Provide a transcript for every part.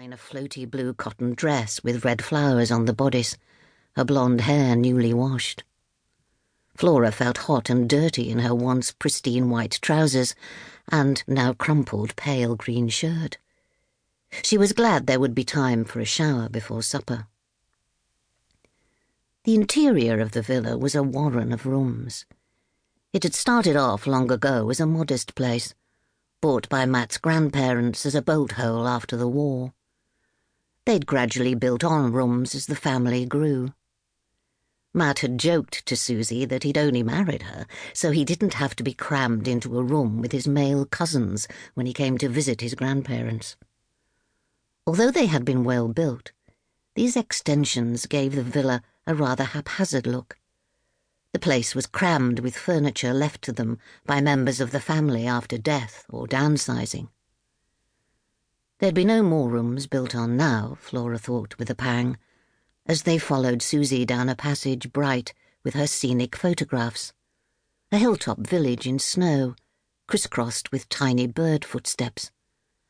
in a floaty blue cotton dress with red flowers on the bodice, her blonde hair newly washed. Flora felt hot and dirty in her once pristine white trousers and now crumpled pale green shirt. She was glad there would be time for a shower before supper. The interior of the villa was a warren of rooms. It had started off long ago as a modest place, bought by Matt's grandparents as a boat hole after the war. They'd gradually built on rooms as the family grew. Matt had joked to Susie that he'd only married her so he didn't have to be crammed into a room with his male cousins when he came to visit his grandparents. Although they had been well built, these extensions gave the villa a rather haphazard look. The place was crammed with furniture left to them by members of the family after death or downsizing. There'd be no more rooms built on now, Flora thought with a pang, as they followed Susie down a passage bright with her scenic photographs. A hilltop village in snow, crisscrossed with tiny bird footsteps,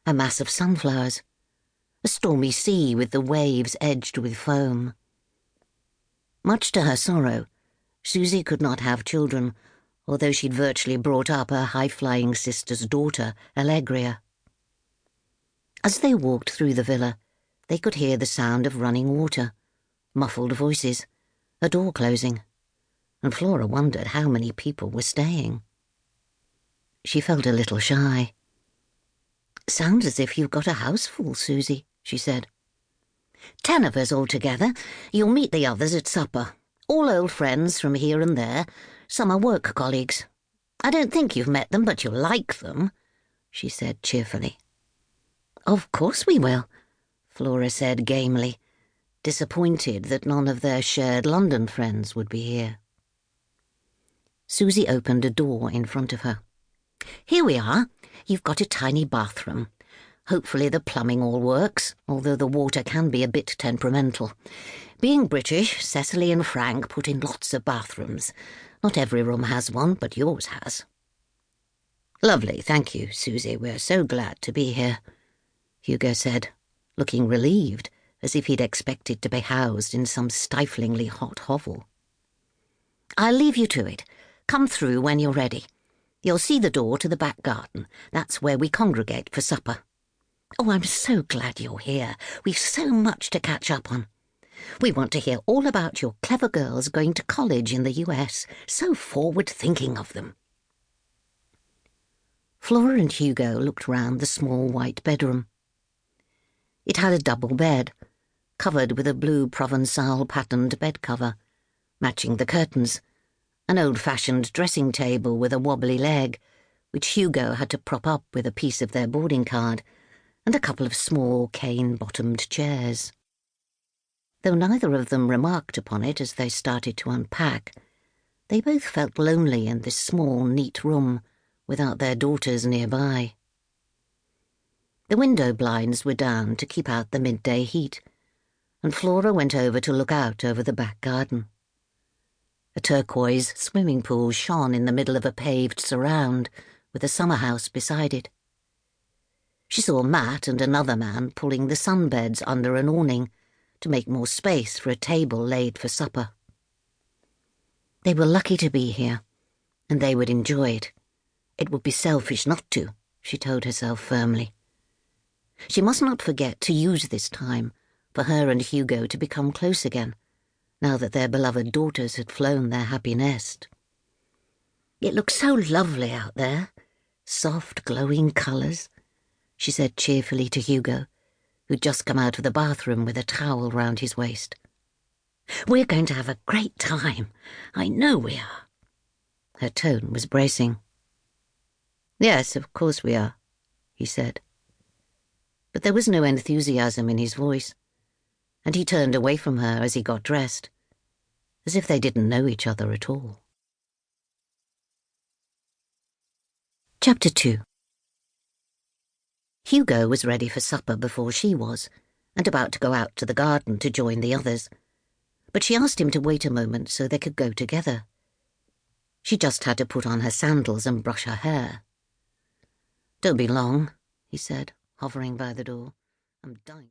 a mass of sunflowers, a stormy sea with the waves edged with foam. Much to her sorrow, Susie could not have children, although she'd virtually brought up her high-flying sister's daughter, Allegria. As they walked through the villa, they could hear the sound of running water, muffled voices, a door closing, and Flora wondered how many people were staying. She felt a little shy. "Sounds as if you've got a house full, Susie," she said. 10 of us altogether. You'll meet the others at supper. All old friends from here and there. Some are work colleagues. I don't think you've met them, but you'll like them," she said cheerfully. "Of course we will," Flora said gamely, disappointed that none of their shared London friends would be here. Susie opened a door in front of her. "Here we are. You've got a tiny bathroom. Hopefully the plumbing all works, although the water can be a bit temperamental. Being British, Cecily and Frank put in lots of bathrooms. Not every room has one, but yours has." "Lovely, thank you, Susie. We're so glad to be here," Hugo said, looking relieved, as if he'd expected to be housed in some stiflingly hot hovel. "I'll leave you to it. Come through when you're ready. You'll see the door to the back garden. That's where we congregate for supper. Oh, I'm so glad you're here. We've so much to catch up on. We want to hear all about your clever girls going to college in the US. So forward-thinking of them." Flora and Hugo looked round the small white bedroom. It had a double bed, covered with a blue Provençal-patterned bed cover, matching the curtains, an old-fashioned dressing table with a wobbly leg, which Hugo had to prop up with a piece of their boarding card, and a couple of small cane-bottomed chairs. Though neither of them remarked upon it as they started to unpack, they both felt lonely in this small, neat room without their daughters nearby. The window blinds were down to keep out the midday heat, and Flora went over to look out over the back garden. A turquoise swimming pool shone in the middle of a paved surround, with a summer house beside it. She saw Matt and another man pulling the sunbeds under an awning to make more space for a table laid for supper. They were lucky to be here, and they would enjoy it. It would be selfish not to, she told herself firmly. She must not forget to use this time for her and Hugo to become close again, now that their beloved daughters had flown their happy nest. "It looks so lovely out there. Soft, glowing colours," she said cheerfully to Hugo, who'd just come out of the bathroom with a towel round his waist. "We're going to have a great time. I know we are." Her tone was bracing. "Yes, of course we are," he said. But there was no enthusiasm in his voice, and he turned away from her as he got dressed, as if they didn't know each other at all. Chapter 2. Hugo was ready for supper before she was, and about to go out to the garden to join the others, but she asked him to wait a moment so they could go together. She just had to put on her sandals and brush her hair. "Don't be long," he said, hovering by the door. "I'm dying."